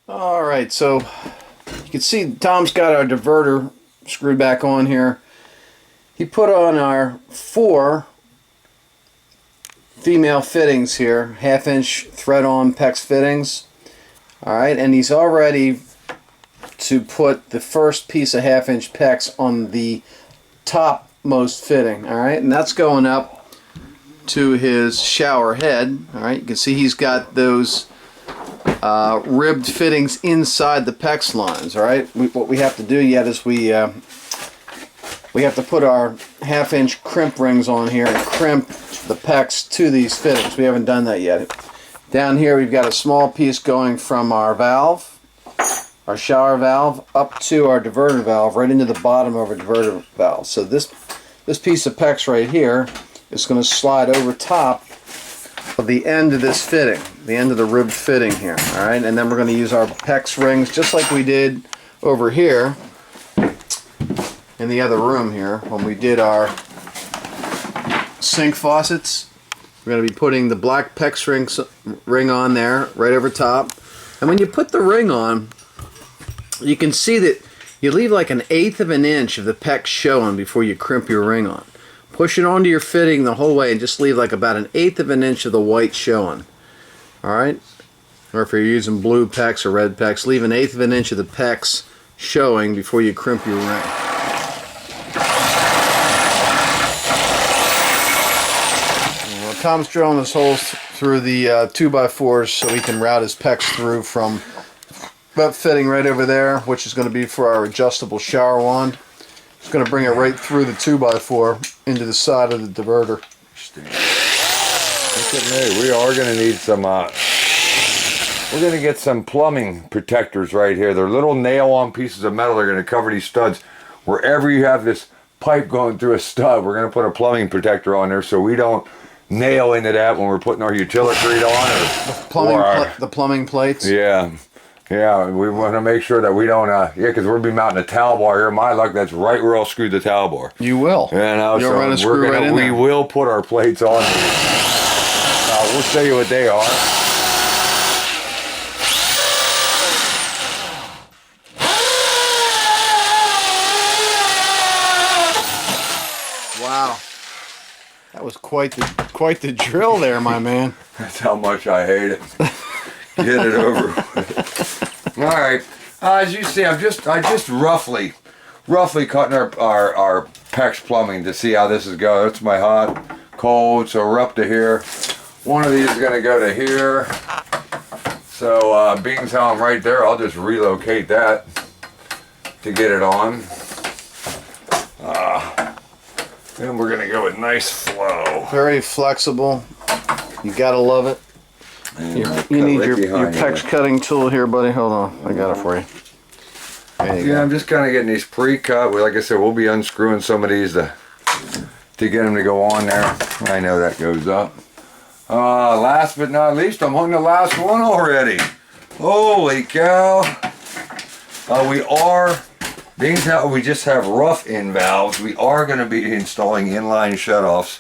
All right, so you can see Tom's got our diverter screwed back on here. He put on our 4 female fittings here, 1/2-inch thread-on PEX fittings. All right, and he's all ready to put the first piece of 1/2-inch PEX on the topmost fitting. All right, and that's going up to his shower head. All right, you can see he's got those ribbed fittings inside the PEX lines. All right, what we have to do yet is we have to put our 1/2-inch crimp rings on here and crimp the PEX to these fittings. We haven't done that yet. Down here we've got a small piece going from our valve, our shower valve, up to our diverter valve, right into the bottom of our diverter valve. So this piece of PEX right here is going to slide over top of the end of this fitting, the end of the ribbed fitting here. All right, and then we're going to use our PEX rings just like we did over here in the other room here when we did our sink faucets. We're going to be putting the black PEX ring on there right over top. And when you put the ring on, you can see that you leave like 1/8 of an inch of the PEX showing before you crimp your ring on. Push it onto your fitting the whole way and just leave like about 1/8 of an inch of the white showing. Alright? Or if you're using blue PEX or red PEX, leave 1/8 of an inch of the PEX showing before you crimp your ring. Well, Tom's drilling his holes through the 2x4s so he can route his PEX through from that fitting right over there, which is going to be for our adjustable shower wand. It's going to bring it right through the 2x4 into the side of the diverter. Look at me. We are going to need some, we're going to get some plumbing protectors right here. They're little nail-on pieces of metal. They're going to cover these studs. Wherever you have this pipe going through a stud, we're going to put a plumbing protector on there so we don't nail into that when we're putting our utility on. The plumbing plates? Yeah. Yeah, we want to make sure that we don't, because we'll be mounting a towel bar here. My luck, that's right where I'll screw the towel bar. You will. You know, You'll so run a screw right in there. We will put our plates on. We'll show you what they are. Wow. That was quite the drill there, my man. That's how much I hate it. Get it over with. All right. As you see, I just roughly cutting our PEX plumbing to see how this is going. It's my hot, cold, so we're up to here. One of these is going to go to here. So being how I'm right there, I'll just relocate that to get it on. Then we're going to go with nice flow. Very flexible. You gotta love it. You need your PEX cutting tool here, buddy. Hold on, I got it for you. Yeah, I'm just kind of getting these pre-cut. Like I said, we'll be unscrewing some of these to get them to go on there. I know that goes up. Last but not least, I'm on the last one already. Holy cow! Being how we just have rough in valves, we are going to be installing inline shutoffs.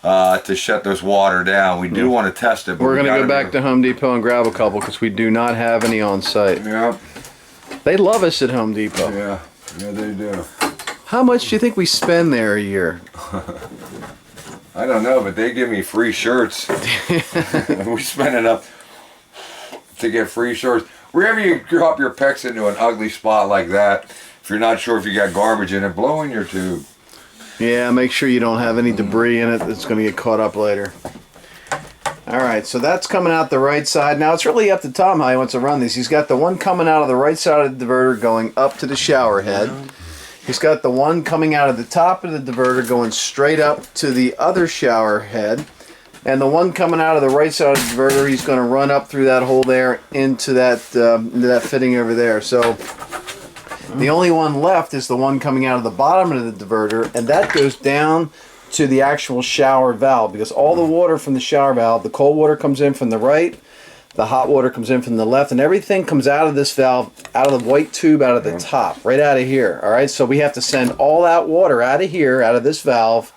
To shut this water down. We do want to test it. But we're going to go back to Home Depot and grab a couple because we do not have any on site. Yep. They love us at Home Depot. Yeah, they do. How much do you think we spend there a year? I don't know, but they give me free shirts. We spend enough to get free shirts. Wherever you drop your PEX into an ugly spot like that, if you're not sure if you got garbage in it, blow in your tube. Yeah, make sure you don't have any debris in it that's going to get caught up later. Alright, so that's coming out the right side. Now it's really up to Tom how he wants to run these. He's got the one coming out of the right side of the diverter going up to the shower head. He's got the one coming out of the top of the diverter going straight up to the other shower head. And the one coming out of the right side of the diverter, he's going to run up through that hole there into that fitting over there. So the only one left is the one coming out of the bottom of the diverter, and that goes down to the actual shower valve because all the water from the shower valve, the cold water comes in from the right, the hot water comes in from the left, and everything comes out of this valve, out of the white tube, out of the top, right out of here. All right, so we have to send all that water out of here, out of this valve,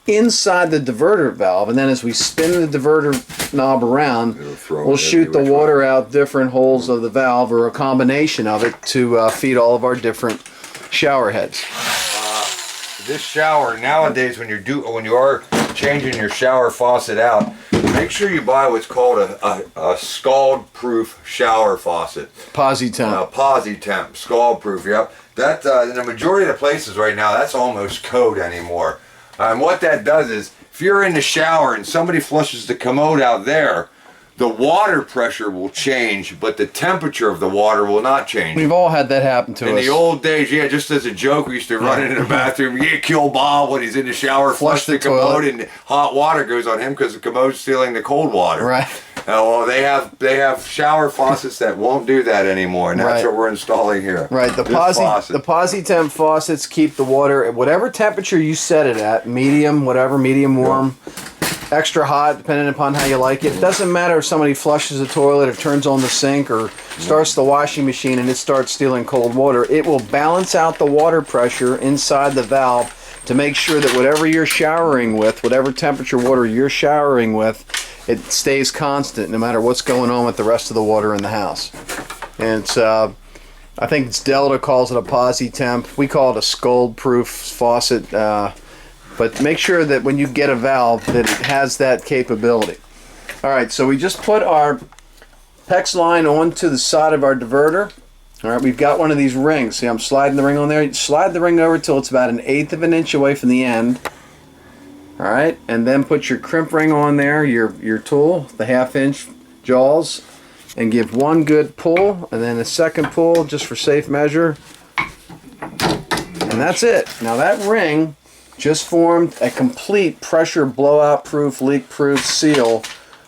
inside the diverter valve, and then as we spin the diverter knob around, we'll shoot the water out different holes of the valve, or a combination of it, to feed all of our different shower heads. This shower nowadays, when you are changing your shower faucet out, make sure you buy what's called a scald-proof shower faucet. Posi-Temp. Posi-Temp, scald-proof. Yep. That in the majority of the places right now, that's almost code anymore. And what that does is, if you're in the shower and somebody flushes the commode out there, the water pressure will change, but the temperature of the water will not change. We've all had that happen to us. In the old days, yeah, just as a joke, we used to run into the bathroom, kill Bob when he's in the shower, flush the commode, and hot water goes on him because the commode's stealing the cold water. Right. Well, they have shower faucets that won't do that anymore, and that's what we're installing here. Right. The Posi-Temp faucets keep the water at whatever temperature you set it at, medium, whatever, medium warm. Extra hot, depending upon how you like it. It doesn't matter if somebody flushes the toilet or turns on the sink or starts the washing machine and it starts stealing cold water. It will balance out the water pressure inside the valve to make sure that whatever you're showering with, whatever temperature water you're showering with, it stays constant no matter what's going on with the rest of the water in the house. And it's, I think it's Delta calls it a Posi-Temp. We call it a scald-proof faucet. But make sure that when you get a valve that it has that capability. All right, so we just put our PEX line onto the side of our diverter. All right, we've got one of these rings. See, I'm sliding the ring on there. Slide the ring over till it's about 1/8 of an inch away from the end. All right, and then put your crimp ring on there, your tool, the 1/2 inch jaws, and give one good pull, and then a second pull just for safe measure. And that's it. Now that ring just formed a complete pressure blowout proof, leak proof seal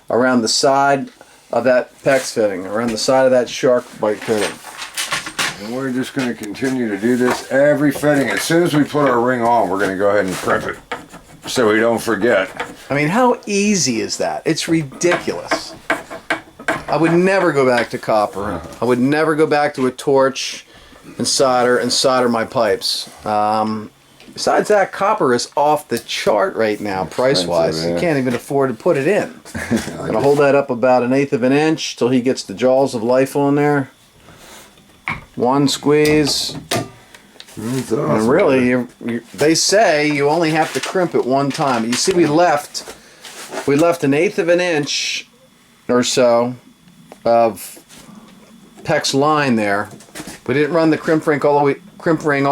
around the side of that PEX fitting, around the side of that SharkBite fitting. And we're just going to continue to do this every fitting. As soon as we put our ring on, we're going to go ahead and crimp it so we don't forget. I mean, how easy is that? It's ridiculous. I would never go back to copper. I would never go back to a torch and solder my pipes. Besides that, copper is off the chart right now, price-wise. You can't even afford to put it in. I'm going to hold that up about 1/8 of an inch till he gets the jaws of life on there. One squeeze. That's awesome. And really, they say you only have to crimp it one time. You see, we left 1/8 of an inch or so of PEX line there. We didn't run the crimp ring all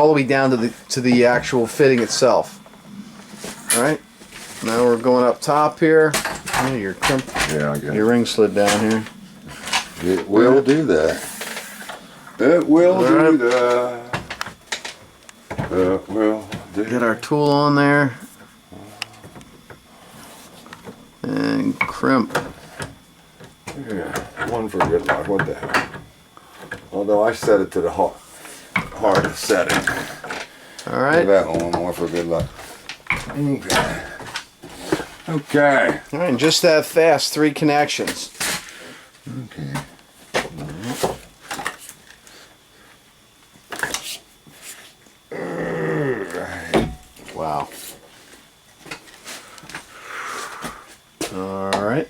the way down to the actual fitting itself. All right. Now we're going up top here. Oh, your ring slid down here. It will do that. It will do that. It will do. Get our tool on there and crimp. Yeah, one for good luck. What the hell? Although I set it to the hard setting. All right. Give that one more for good luck. Okay. Okay. All right, and just that fast, 3 connections. Okay. Wow. All right.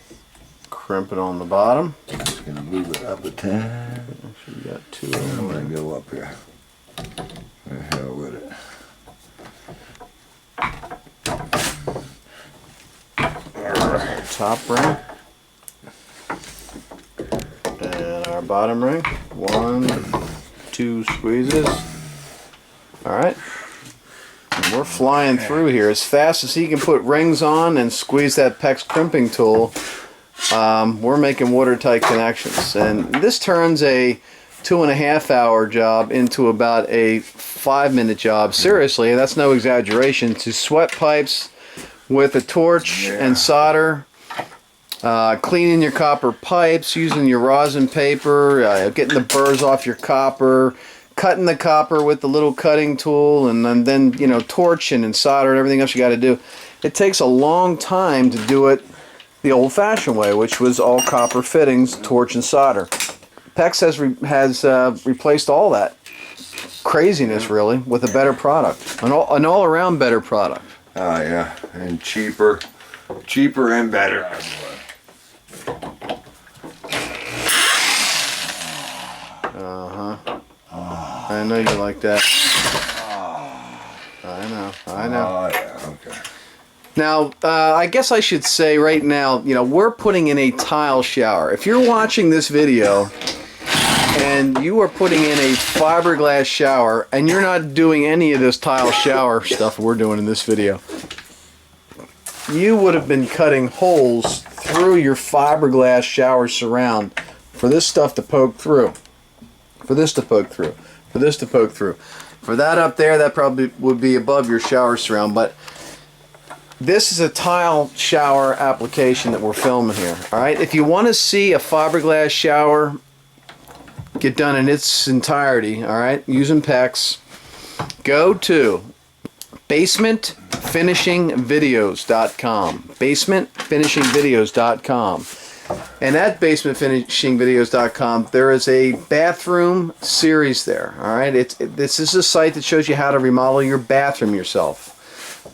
Crimp it on the bottom. Just gonna move it up a tad. So you got 2 of I'm them. gonna go up here. The hell with it. Top ring. And our bottom ring. 1, 2 squeezes. All right. And we're flying through here as fast as he can put rings on and squeeze that PEX crimping tool. We're making watertight connections, and this turns a 2.5 hour job into about a 5-minute job. Seriously, that's no exaggeration. To sweat pipes with a torch and solder, cleaning your copper pipes, using your rosin paper, getting the burrs off your copper, cutting the copper with the little cutting tool, and then torching and solder and everything else you got to do. It takes a long time to do it the old-fashioned way, which was all copper fittings, torch and solder. PEX has replaced all that craziness, really, with a better product, an all-around better product. Oh yeah, and cheaper and better. I know you like that. I know. Oh yeah, okay. Now, I guess I should say right now, you know, we're putting in a tile shower. If you're watching this video and you are putting in a fiberglass shower and you're not doing any of this tile shower stuff we're doing in this video, you would have been cutting holes through your fiberglass shower surround for this stuff to poke through. For this to poke through. For this to poke through. For that up there, that probably would be above your shower surround, but this is a tile shower application that we're filming here. Alright, if you want to see a fiberglass shower get done in its entirety, alright, using PEX, go to basementfinishingvideos.com. basementfinishingvideos.com. And at basementfinishingvideos.com, there is a bathroom series there. Alright, this is a site that shows you how to remodel your bathroom yourself.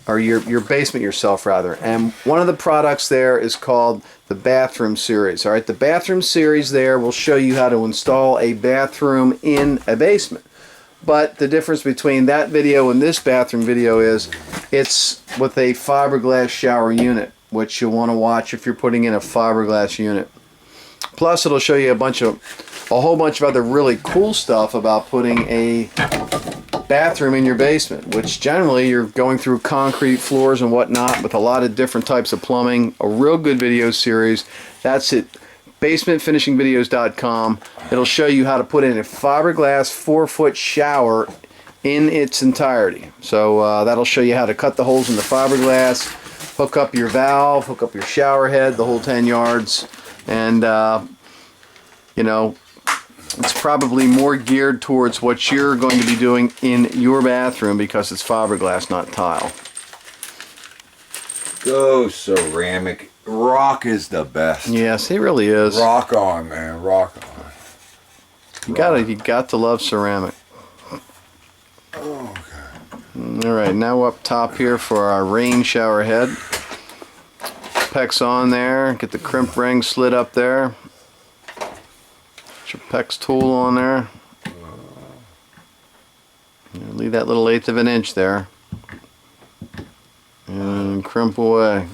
Or your basement yourself, rather. And one of the products there is called the bathroom series. Alright, the bathroom series there will show you how to install a bathroom in a basement. But the difference between that video and this bathroom video is it's with a fiberglass shower unit, which you'll want to watch if you're putting in a fiberglass unit. Plus it'll show you a whole bunch of other really cool stuff about putting a bathroom in your basement, which generally you're going through concrete floors and whatnot with a lot of different types of plumbing. A real good video series. That's it. basementfinishingvideos.com. It'll show you how to put in a fiberglass 4-foot shower in its entirety. So that'll show you how to cut the holes in the fiberglass, hook up your valve, hook up your shower head, the whole 10 yards, and you know, it's probably more geared towards what you're going to be doing in your bathroom because it's fiberglass, not tile. Go ceramic. Rock is the best. Yes, it really is. Rock on, man. Rock on. You got to love ceramic. Okay. All right, now up top here for our rain shower head. PEX on there. Get the crimp ring slid up there. Get your PEX tool on there. Leave that little 1/8 of an inch there. And crimp away.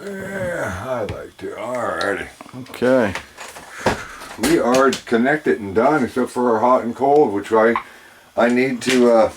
Yeah, I like to. Alrighty. Okay. We are connected and done except for our hot and cold, which I need to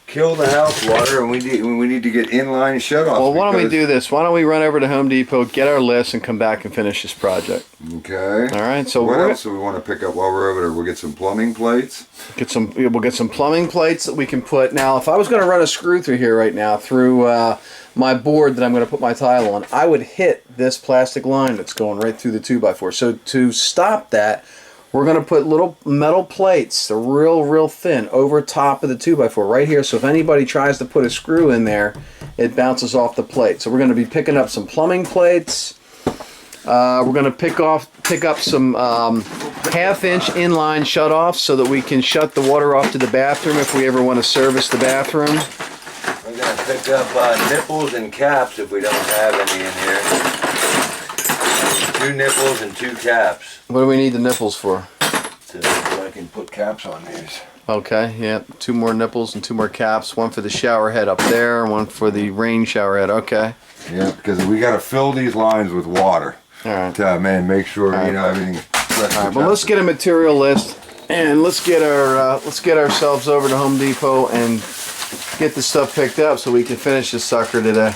kill the house water, and we need to get inline shut off. Well, why don't we do this? Why don't we run over to Home Depot, get our list, and come back and finish this project? Okay. All right. So what else do we want to pick up while we're over there? We'll get some plumbing plates. We'll get some plumbing plates that we can put. Now, if I was going to run a screw through here right now through my board that I'm going to put my tile on, I would hit this plastic line that's going right through the 2x4. So to stop that, we're going to put little metal plates, they're real thin, over top of the 2x4 right here. So if anybody tries to put a screw in there, it bounces off the plate. So we're going to be picking up some plumbing plates. We're going to pick up some 1/2-inch inline shutoffs so that we can shut the water off to the bathroom if we ever want to service the bathroom. We're going to pick up nipples and caps if we don't have any in here. 2 nipples and 2 caps. What do we need the nipples for? So I can put caps on these. Okay, yeah, 2 more nipples and 2 more caps. One for the shower head up there, one for the rain shower head. Okay. Yeah, because we got to fill these lines with water. All right. To make sure you know everything. All right, well, let's get a material list and let's get ourselves over to Home Depot and get the stuff picked up so we can finish this sucker today.